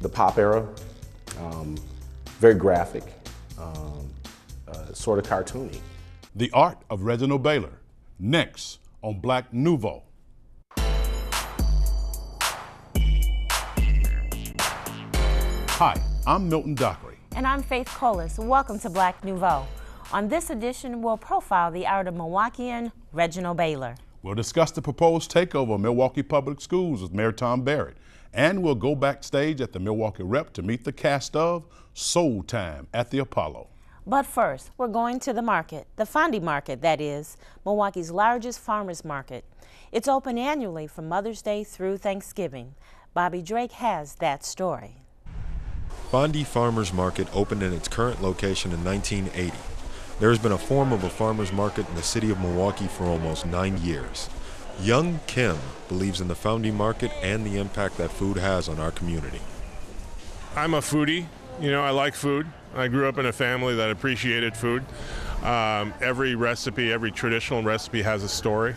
the pop era, very graphic, sort of cartoony. The Art of Reginald Baylor, next on Black Nouveau. Hi, I'm Milton Dockery. And I'm Faithe Colas. Welcome to Black Nouveau. On this edition, we'll profile the art of Milwaukeean Reginald Baylor. We'll discuss the proposed takeover of Milwaukee Public Schools with Mayor Tom Barrett. And we'll go backstage at the Milwaukee Rep to meet the cast of Soultime at the Apollo. But first, we're going to the market, the Fondy Market, that is, Milwaukee's largest farmers market. It's open annually from Mother's Day through Thanksgiving. Bobby Drake has that story. Fondy Farmers Market opened in its current location in 1980. There has been a form of a farmers market in the city of Milwaukee for almost 9 years. Young Kim believes in the Fondy Market and the impact that food has on our community. I'm a foodie. You know, I like food. I grew up in a family that appreciated food. Every recipe, every traditional recipe has a story,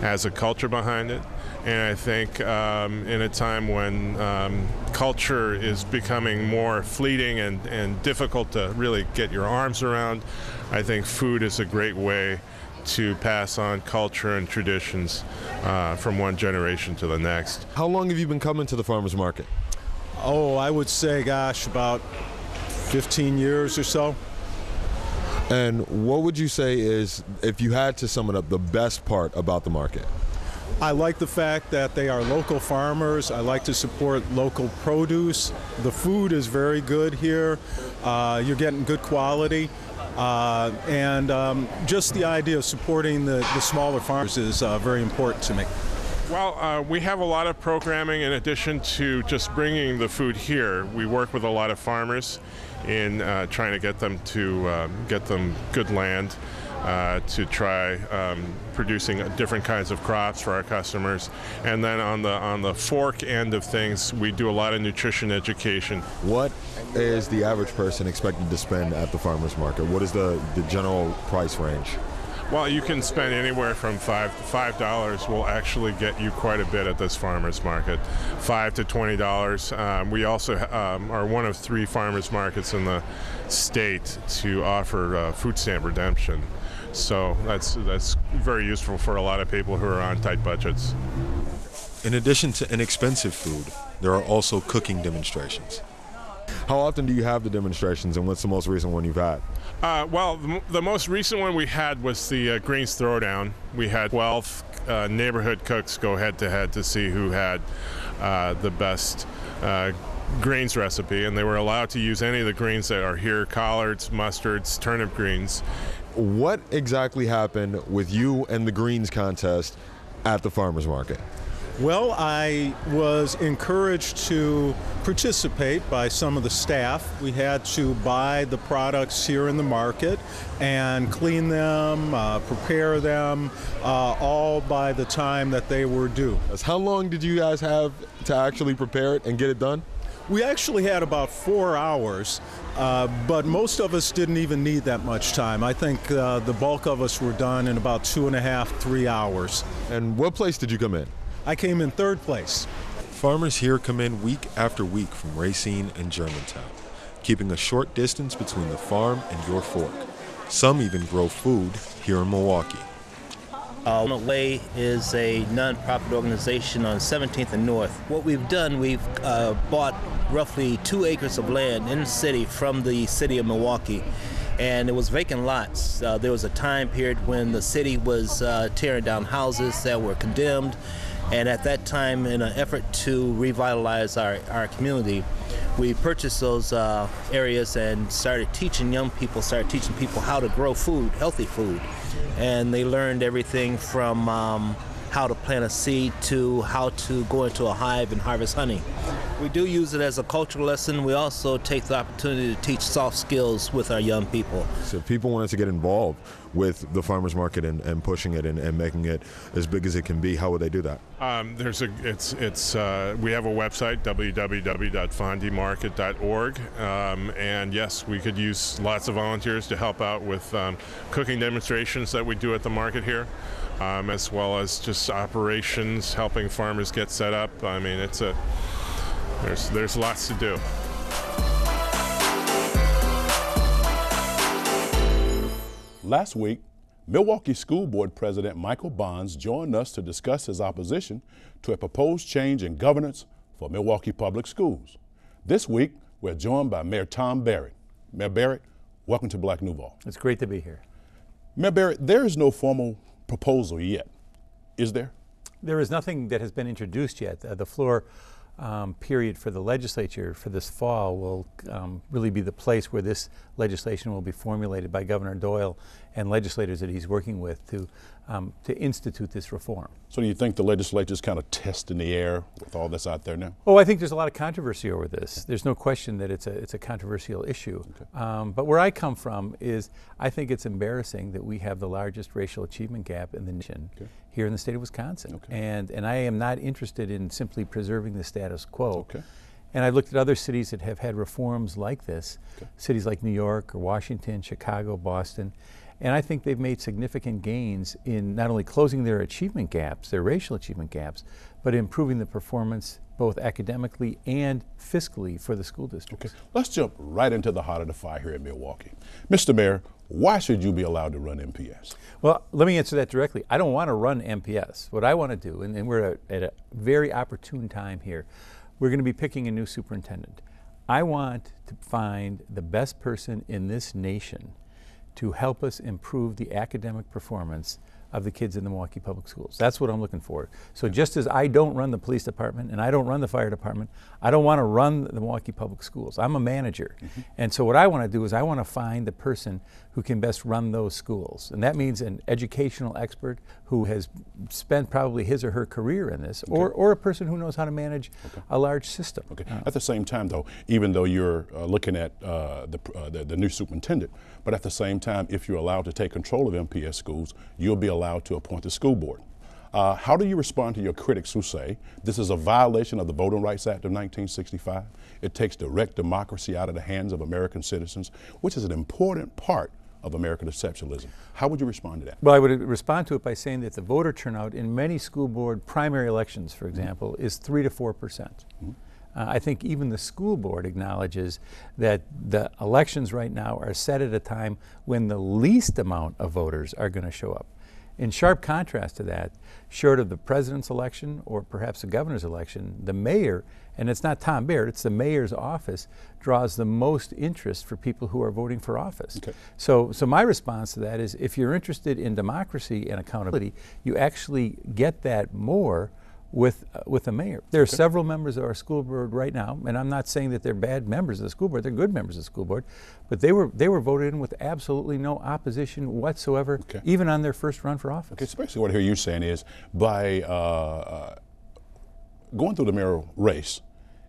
has a culture behind it. And I think in a time when culture is becoming more fleeting and difficult to really get your arms around, I think food is a great way to pass on culture and traditions from one generation to the next. How long have you been coming to the farmers market? Oh, I would say, gosh, about 15 years or so. And what would you say is, if you had to sum it up, the best part about the market? I like the fact that they are local farmers. I like to support local produce. The food is very good here. You're getting good quality. And just the idea of supporting the smaller farmers is very important to me. Well, we have a lot of programming in addition to just bringing the food here. We work with a lot of farmers in trying to get them good land to try producing different kinds of crops for our customers. And then on the fork end of things, we do a lot of nutrition education. What is the average person expected to spend at the farmers market? What is the general price range? Well, you can spend anywhere from $5 will actually get you quite a bit at this farmers market. $5 to $20. We also are one of 3 farmers markets in the state to offer food stamp redemption. So that's very useful for a lot of people who are on tight budgets. In addition to inexpensive food, there are also cooking demonstrations. How often do you have the demonstrations, and what's the most recent one you've had? Well, the most recent one we had was the Greens Throwdown. We had 12 neighborhood cooks go head-to-head to see who had the best greens recipe, and they were allowed to use any of the greens that are here: collards, mustards, turnip greens. What exactly happened with you and the greens contest at the farmers market? Well, I was encouraged to participate by some of the staff. We had to buy the products here in the market and clean them, prepare them, all by the time that they were due. How long did you guys have to actually prepare it and get it done? We actually had about 4 hours, but most of us didn't even need that much time. I think the bulk of us were done in about 2.5, 3 hours. And what place did you come in? I came in 3rd place. Farmers here come in week after week from Racine and Germantown, keeping a short distance between the farm and your fork. Some even grow food here in Milwaukee. Nouveau is a non-profit organization on 17th and North. What we've done, we've bought roughly 2 acres of land in the city from the city of Milwaukee, and it was vacant lots. There was a time period when the city was tearing down houses that were condemned, and at that time, in an effort to revitalize our community, we purchased those areas and started teaching people how to grow food, healthy food. And they learned everything from how to plant a seed to how to go into a hive and harvest honey. We do use it as a cultural lesson. We also take the opportunity to teach soft skills with our young people. So if people wanted to get involved with the farmers market and pushing it and making it as big as it can be, how would they do that? We have a website, www.fondymarket.org, and yes, we could use lots of volunteers to help out with cooking demonstrations that we do at the market here, as well as just operations, helping farmers get set up. I mean, There's lots to do. Last week, Milwaukee School Board President Michael Bonds joined us to discuss his opposition to a proposed change in governance for Milwaukee Public Schools. This week, we're joined by Mayor Tom Barrett. Mayor Barrett, welcome to Black Nouveau. It's great to be here. Mayor Barrett, there is no formal proposal yet, is there? There is nothing that has been introduced yet. The floor period for the legislature for this fall will really be the place where this legislation will be formulated by Governor Doyle and legislators that he's working with to institute this reform. So do you think the legislature is kind of testing the air with all that's out there now? Oh, I think there's a lot of controversy over this. There's no question that it's a controversial issue. Okay. But where I come from is I think it's embarrassing that we have the largest racial achievement gap in the nation here in the state of Wisconsin. Okay. And I am not interested in simply preserving the status quo. Okay. And I've looked at other cities that have had reforms like this, cities like New York or Washington, Chicago, Boston, and I think they've made significant gains in not only closing their achievement gaps, their racial achievement gaps, but improving the performance both academically and fiscally for the school districts. Okay, let's jump right into the heart of the fire here in Milwaukee. Mr. Mayor, why should you be allowed to run MPS? Well, let me answer that directly. I don't want to run MPS. What I want to do, and we're at a very opportune time here, we're going to be picking a new superintendent. I want to find the best person in this nation to help us improve the academic performance of the kids in the Milwaukee Public Schools. That's what I'm looking for. So just as I don't run the police department and I don't run the fire department, I don't want to run the Milwaukee Public Schools. I'm a manager. And so what I want to do is I want to find the person who can best run those schools. And that means an educational expert who has spent probably his or her career in this, or a person who knows how to manage a large system. At the same time, though, even though you're looking at the new superintendent, but at the same time, if you're allowed to take control of MPS schools, you'll be allowed to appoint the school board. How do you respond to your critics who say this is a violation of the Voting Rights Act of 1965? It takes direct democracy out of the hands of American citizens, which is an important part of American exceptionalism. How would you respond to that? Well, I would respond to it by saying that the voter turnout in many school board primary elections, for example, is 3 to 4%. I think even the school board acknowledges that the elections right now are set at a time when the least amount of voters are going to show up. In sharp contrast to that, short of the president's election or perhaps the governor's election, the mayor, and it's not Tom Barrett, it's the mayor's office, draws the most interest for people who are voting for office. So my response to that is if you're interested in democracy and accountability, you actually get that more with the mayor. There are several members of our school board right now, and I'm not saying that they're bad members of the school board, they're good members of the school board, but they were voted in with absolutely no opposition whatsoever, even on their first run for office. So basically what I hear you saying is by going through the mayoral race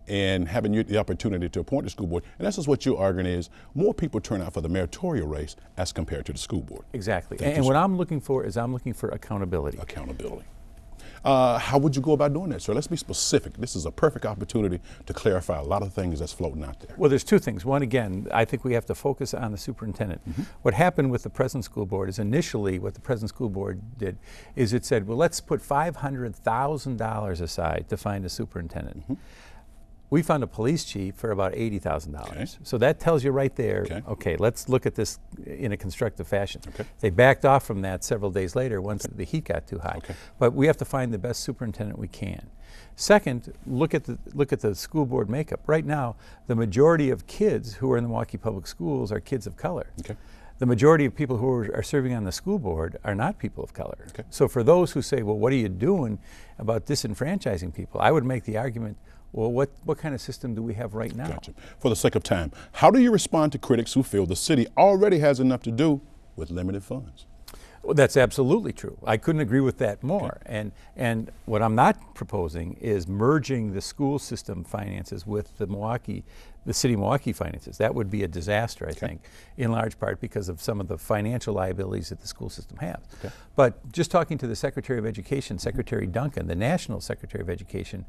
and having the opportunity to appoint the school board, and this is what you're arguing is more people turn out for the mayoral race as compared to the school board. Exactly. And what I'm looking for is I'm looking for accountability. Accountability. How would you go about doing that, sir? Let's be specific. This is a perfect opportunity to clarify a lot of things that's floating out there. Well, there's two things. One, again, I think we have to focus on the superintendent. What happened with the present school board is initially what the present school board did is it said, well, let's put $500,000 aside to find a superintendent. We found a police chief for about $80,000. So that tells you right there, okay, let's look at this in a constructive fashion. They backed off from that several days later once the heat got too high. But we have to find the best superintendent we can. Second, look at the school board makeup. Right now, the majority of kids who are in the Milwaukee Public Schools are kids of color. The majority of people who are serving on the school board are not people of color. So for those who say, well, what are you doing about disenfranchising people? I would make the argument, well, what kind of system do we have right now? Gotcha. For the sake of time, how do you respond to critics who feel the city already has enough to do with limited funds? Well, that's absolutely true. I couldn't agree with that more. And what I'm not proposing is merging the school system finances with the city of Milwaukee finances. That would be a disaster, I think, in large part because of some of the financial liabilities that the school system has. But just talking to the Secretary of Education, Secretary Duncan, the National Secretary of Education,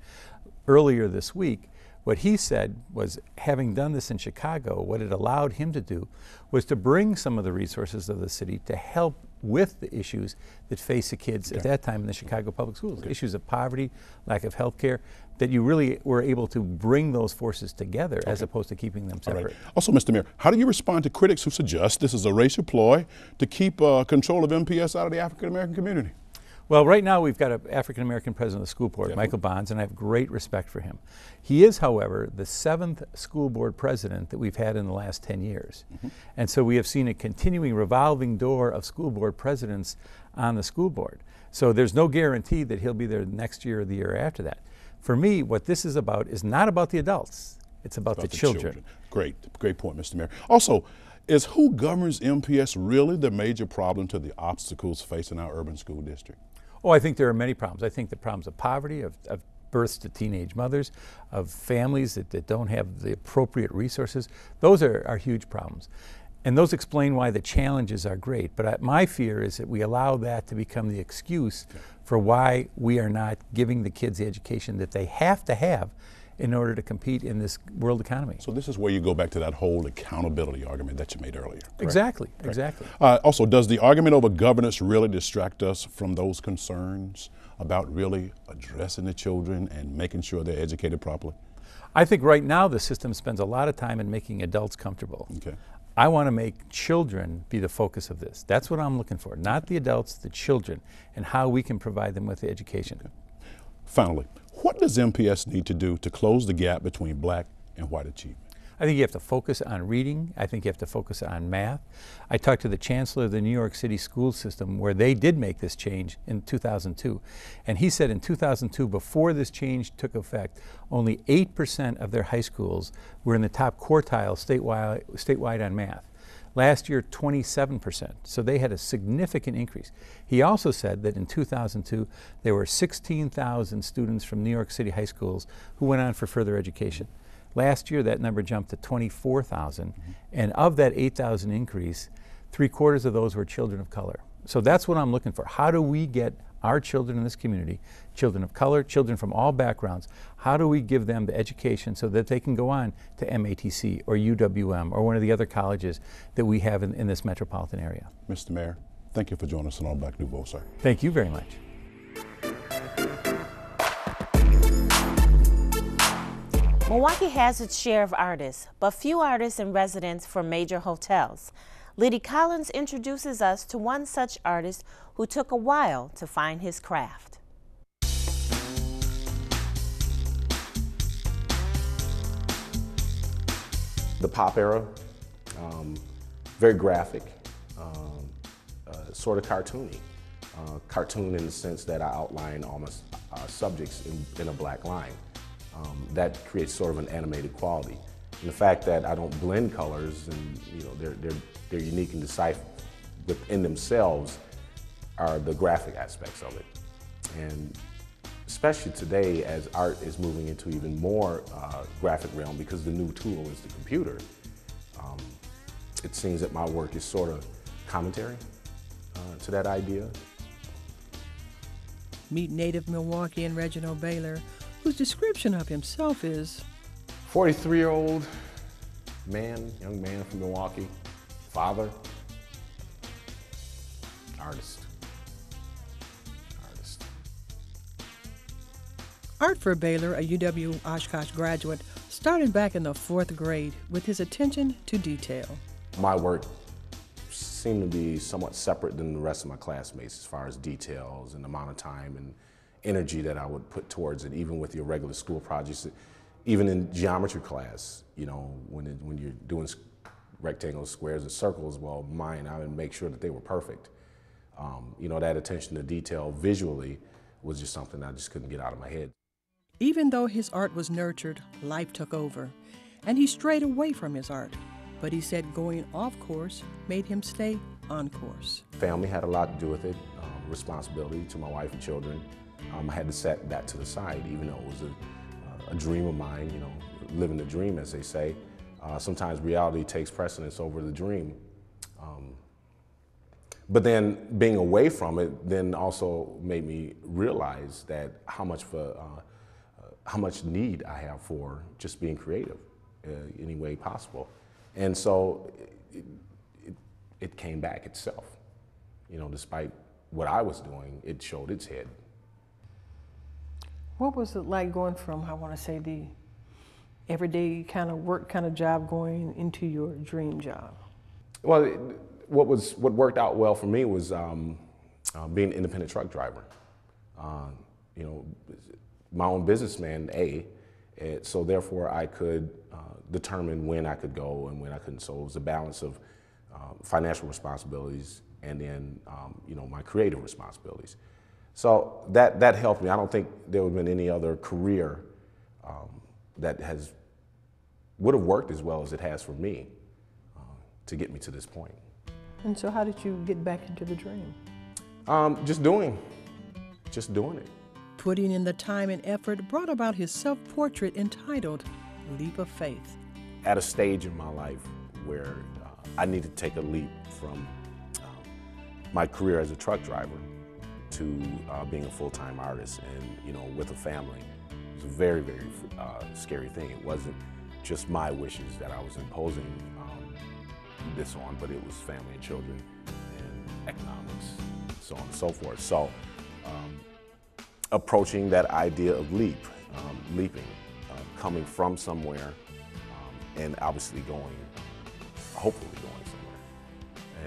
earlier this week, What he said was, having done this in Chicago, what it allowed him to do was to bring some of the resources of the city to help with the issues that face the kids at that time in the Chicago public schools. Issues of poverty, lack of health care, that you really were able to bring those forces together as opposed to keeping them separate. Right. Also, Mr. Mayor, how do you respond to critics who suggest this is a racial ploy to keep control of MPS out of the African American community? Well, right now we've got an African-American president of the school board, Michael Bonds, and I have great respect for him. He is, however, the 7th school board president that we've had in the last 10 years. And so we have seen a continuing revolving door of school board presidents on the school board. So there's no guarantee that he'll be there next year or the year after that. For me, what this is about is not about the adults, it's about the children. Great point, Mr. Mayor. Also, is who governs MPS really the major problem to the obstacles facing our urban school district? Oh, I think there are many problems. I think the problems of poverty, of births to teenage mothers, of families that don't have the appropriate resources, those are huge problems. And those explain why the challenges are great. But my fear is that we allow that to become the excuse for why we are not giving the kids the education that they have to have in order to compete in this world economy. So this is where you go back to that whole accountability argument that you made earlier. Correct? Exactly, Correct. exactly. Also, does the argument over governance really distract us from those concerns about really addressing the children and making sure they're educated properly? I think right now the system spends a lot of time in making adults comfortable. Okay. I want to make children be the focus of this. That's what I'm looking for, not the adults, the children, and how we can provide them with the education. Okay. Finally, what does MPS need to do to close the gap between black and white achievement? I think you have to focus on reading. I think you have to focus on math. I talked to the chancellor of the New York City school system where they did make this change in 2002. And he said in 2002, before this change took effect, only 8% of their high schools were in the top quartile statewide on math. Last year, 27%. So they had a significant increase. He also said that in 2002, there were 16,000 students from New York City high schools who went on for further education. Last year, that number jumped to 24,000. And of that 8,000 increase, 3/4 of those were children of color. So that's what I'm looking for. How do we get our children in this community, children of color, children from all backgrounds, how do we give them the education so that they can go on to MATC or UWM or one of the other colleges that we have in this metropolitan area? Mr. Mayor, thank you for joining us on Black Nouveau, sir. Thank you very much. Milwaukee has its share of artists, but few artists in residence for major hotels. Liddy Collins introduces us to one such artist who took a while to find his craft. The pop era, very graphic, sort of cartoony. Cartoon in the sense that I outline almost subjects in a black line. That creates sort of an animated quality. And the fact that I don't blend colors and they're unique and decipherable within themselves are the graphic aspects of it. And especially today as art is moving into even more graphic realm because the new tool is the computer, it seems that my work is sort of commentary to that idea. Meet native Milwaukeean Reginald Baylor, whose description of himself is 43-year-old man, young man from Milwaukee, father, artist. Art for Baylor, a UW Oshkosh graduate, started back in the 4th grade with his attention to detail. My work seemed to be somewhat separate than the rest of my classmates as far as details and the amount of time and energy that I would put towards it, even with your regular school projects. Even in geometry class, when you're doing rectangles, squares, and circles, well, mine, I would make sure that they were perfect. That attention to detail visually was just something I just couldn't get out of my head. Even though his art was nurtured, life took over, and he strayed away from his art. But he said going off course made him stay on course. Family had a lot to do with it, responsibility to my wife and children. I had to set that to the side, even though it was a dream of mine, living the dream, as they say. Sometimes reality takes precedence over the dream. But then being away from it then also made me realize that how how much need I have for just being creative any way possible. And so it came back itself. You know, despite what I was doing, it showed its head. What was it like going from, I want to say, the everyday kind of work kind of job going into your dream job? Well, what worked out well for me was being an independent truck driver. You know, my own businessman, so therefore I could determine when I could go and when I couldn't. So it was a balance of financial responsibilities and then, you know, my creative responsibilities. So that helped me. I don't think there would have been any other career that would have worked as well as it has for me to get me to this point. And so how did you get back into the dream? Just doing it. Putting in the time and effort brought about his self-portrait entitled Leap of Faith. At a stage in my life where I needed to take a leap from my career as a truck driver to being a full-time artist and, you know, with a family. It was a very, very scary thing. It wasn't just my wishes that I was imposing this on, but it was family and children and economics, so on and so forth. So approaching that idea of leaping, coming from somewhere and obviously hopefully going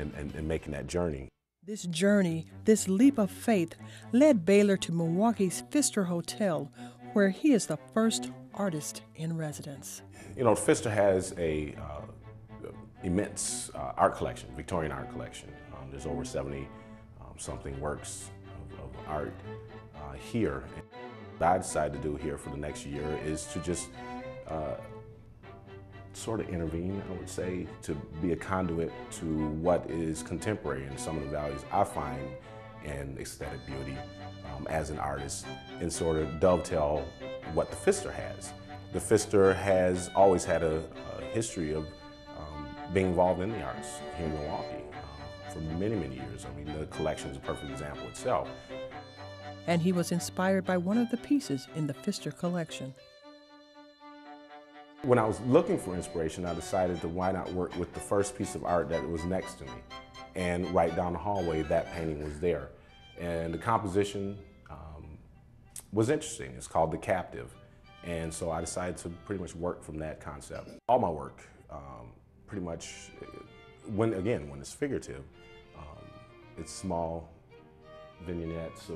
somewhere and making that journey. This journey, this leap of faith, led Baylor to Milwaukee's Pfister Hotel, where he is the first artist in residence. You know, Pfister has a immense art collection, Victorian art collection. There's over 70 something works of art here. What I decided to do here for the next year is to just sort of intervene, I would say, to be a conduit to what is contemporary and some of the values I find in aesthetic beauty as an artist, and sort of dovetail what the Pfister has. The Pfister has always had a history of being involved in the arts here in Milwaukee for many, many years. I mean, the collection is a perfect example itself. And he was inspired by one of the pieces in the Pfister collection. When I was looking for inspiration, I decided to why not work with the first piece of art that was next to me. And right down the hallway, that painting was there. And the composition was interesting. It's called The Captive. And so I decided to pretty much work from that concept. All my work, pretty much, when it's figurative, it's small vignettes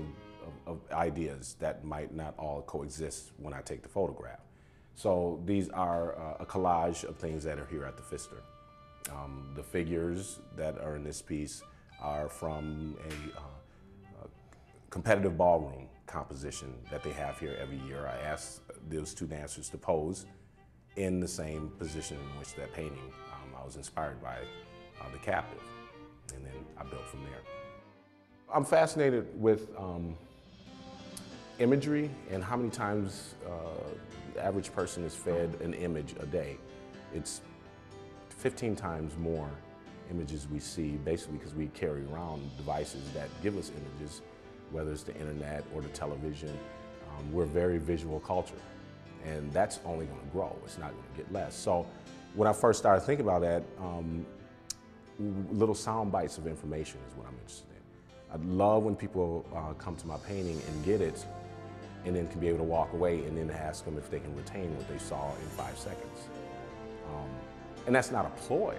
of ideas that might not all coexist when I take the photograph. So these are a collage of things that are here at the Pfister. The figures that are in this piece are from a competitive ballroom composition that they have here every year. I asked those two dancers to pose in the same position in which that painting. I was inspired by The Captive, and then I built from there. I'm fascinated with imagery and how many times the average person is fed an image a day. It's 15 times more images we see, basically because we carry around devices that give us images, whether it's the internet or the television. We're a very visual culture, and that's only going to grow. It's not going to get less. So when I first started thinking about that, little sound bites of information is what I'm interested in. I love when people come to my painting and get it, and then can be able to walk away and then ask them if they can retain what they saw in 5 seconds. And that's not a ploy,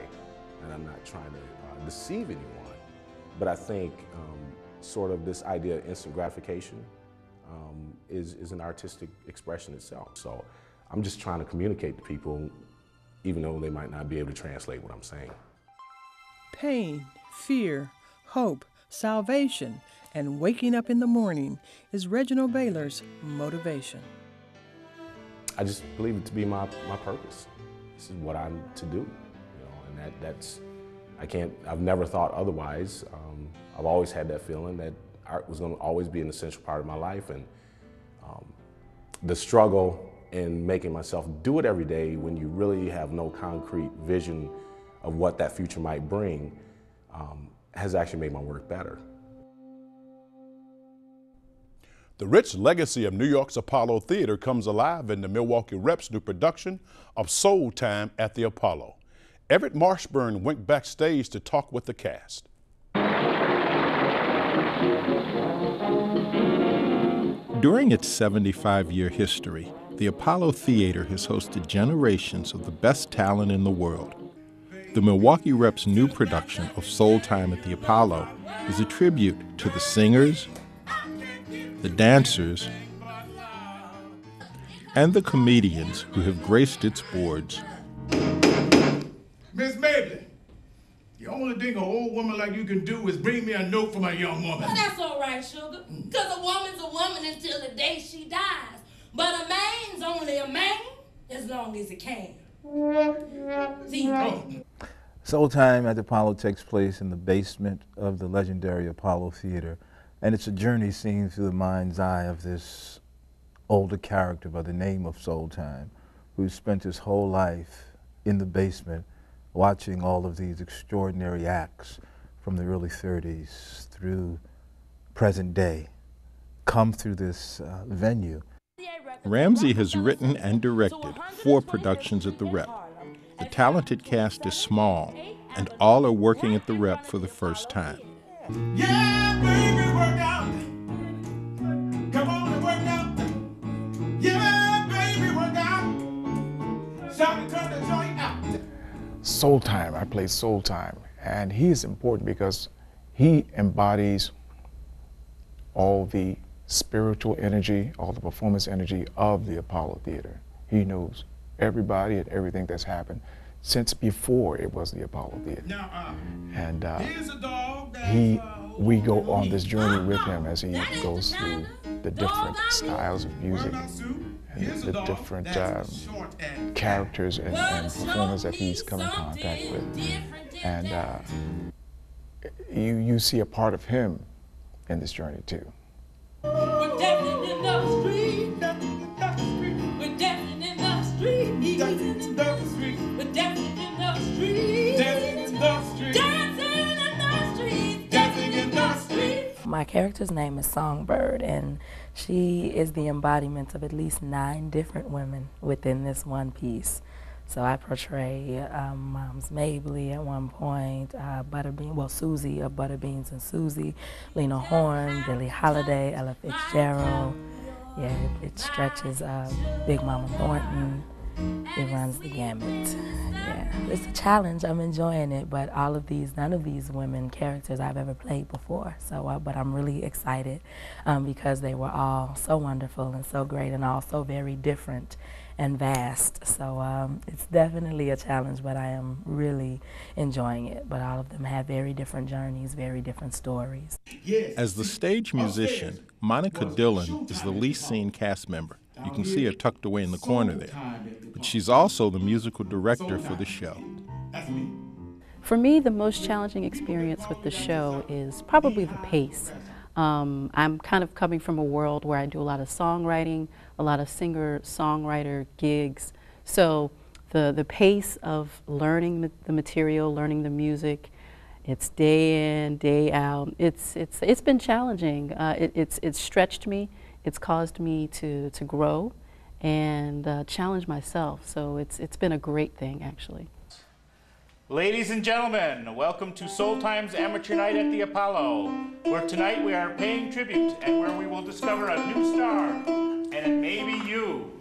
and I'm not trying to deceive anyone, but I think sort of this idea of instant gratification is an artistic expression itself. So I'm just trying to communicate to people, even though they might not be able to translate what I'm saying. Pain, fear, hope, salvation, and waking up in the morning is Reginald Baylor's motivation. I just believe it to be my purpose. This is what I'm to do, you know, and I've never thought otherwise. I've always had that feeling that art was going to always be an essential part of my life, and the struggle in making myself do it every day when you really have no concrete vision of what that future might bring has actually made my work better. The rich legacy of New York's Apollo Theater comes alive in the Milwaukee Rep's new production of Soultime at the Apollo. Everett Marshburn went backstage to talk with the cast. During its 75-year history, the Apollo Theater has hosted generations of the best talent in the world. The Milwaukee Rep's new production of Soultime at the Apollo is a tribute to the singers, the dancers, and the comedians who have graced its boards. Miss Mabley, the only thing an old woman like you can do is bring me a note from a young woman. Well, that's all right, sugar, because a woman's a woman until the day she dies. But a man's only a man as long as he can. See? Soultime at the Apollo takes place in the basement of the legendary Apollo Theater, and it's a journey seen through the mind's eye of this older character by the name of Soultime, who spent his whole life in the basement watching all of these extraordinary acts from the early 30s through present day come through this venue. Ramsey has written and directed 4 productions at the Rep. The talented cast is small, and all are working at the Rep for the first time. Yeah, baby, work out. Come on and work out. Yeah, baby, work out. Shall we turn the joint out? Soultime, I play Soultime, and he is important because he embodies all the spiritual energy, all the performance energy of the Apollo Theater. He knows everybody and everything that's happened since before it was the Apollo Theater. And we go on this journey with him as he goes through the different styles of music and the different characters and performers that he's come in contact with. And you see a part of him in this journey too. We're dancing in the street. We're dancing in the street. Dancing in the street. We're dancing in the street. Dancing in the street. Dancing in the street. Dancing in the street. My character's name is Songbird, and she is the embodiment of at least 9 different women within this one piece. So I portray Moms Mabley at one point, Susie of Butterbeans and Susie, Lena Horne, Billie Holiday, Ella Fitzgerald. Yeah, it stretches Big Mama Thornton. It runs the gamut. Yeah, it's a challenge. I'm enjoying it, but none of these women characters I've ever played before. So, but I'm really excited because they were all so wonderful and so great and all so very different and vast. So it's definitely a challenge, but I am really enjoying it. But all of them have very different journeys, very different stories. As the stage musician, Monica Dillon is the least seen cast member. You can see her tucked away in the corner there. But she's also the musical director for the show. For me, the most challenging experience with the show is probably the pace. I'm kind of coming from a world where I do a lot of songwriting, a lot of singer-songwriter gigs. So the pace of learning the material, learning the music, it's day in, day out. It's been challenging. It's stretched me. It's caused me to grow and challenge myself. So it's been a great thing, actually. Ladies and gentlemen, welcome to Soultime's Amateur Night at the Apollo, where tonight we are paying tribute and where we will discover a new star, and it may be you.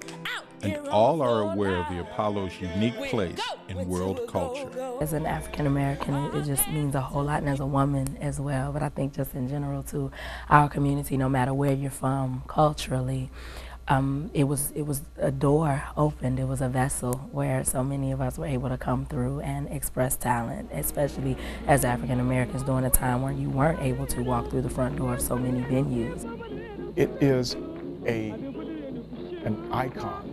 And all are aware of the Apollo's unique place in world culture. As an African American, it just means a whole lot, and as a woman as well. But I think just in general to our community, no matter where you're from culturally, it was a door opened. It was a vessel where so many of us were able to come through and express talent, especially as African Americans during a time when you weren't able to walk through the front door of so many venues. It is an icon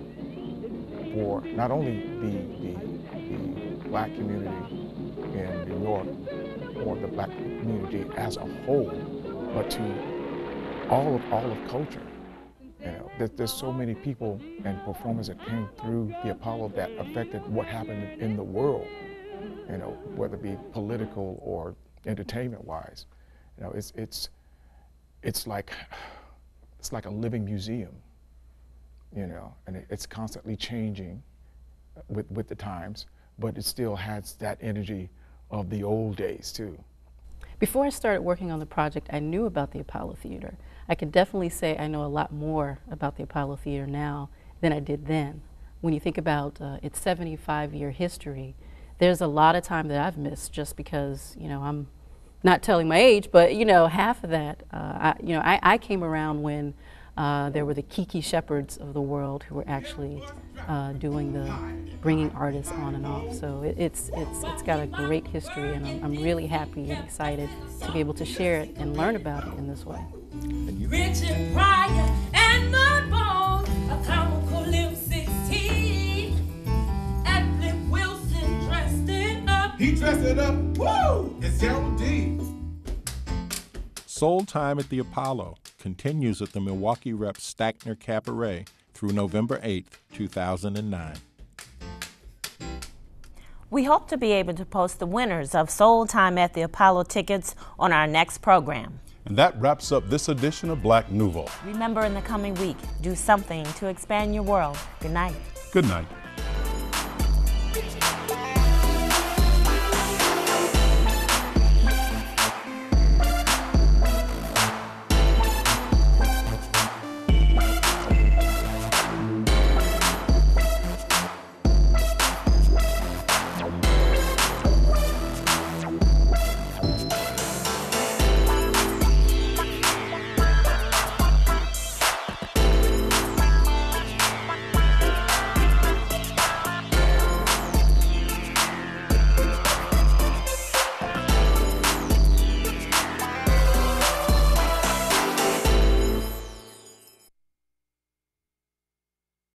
for not only the black community in New York or the black community as a whole, but to all of culture. You know, there's so many people and performers that came through the Apollo that affected what happened in the world, you know, whether it be political or entertainment-wise. You know, it's like it's like a living museum, you know, and it's constantly changing with the times, but it still has that energy of the old days too. Before I started working on the project, I knew about the Apollo Theater. I could definitely say I know a lot more about the Apollo Theater now than I did then. When you think about its 75-year history, there's a lot of time that I've missed just because, you know, I'm not telling my age, but, you know, half of that, I came around when there were the Kiki Shepherds of the world who were actually doing the bringing artists on and off. So it's got a great history, and I'm really happy and excited to be able to share it and learn about it in this way. Richard Pryor and Mudbone, a comical M16, and Flip Wilson dressed it up. He dressed it up, woo! It's Gerald D. Soultime at the Apollo continues at the Milwaukee Rep Stackner Cabaret through November 8th, 2009. We hope to be able to post the winners of Soultime at the Apollo tickets on our next program. And that wraps up this edition of Black Nouveau. Remember, in the coming week, do something to expand your world. Good night. Good night.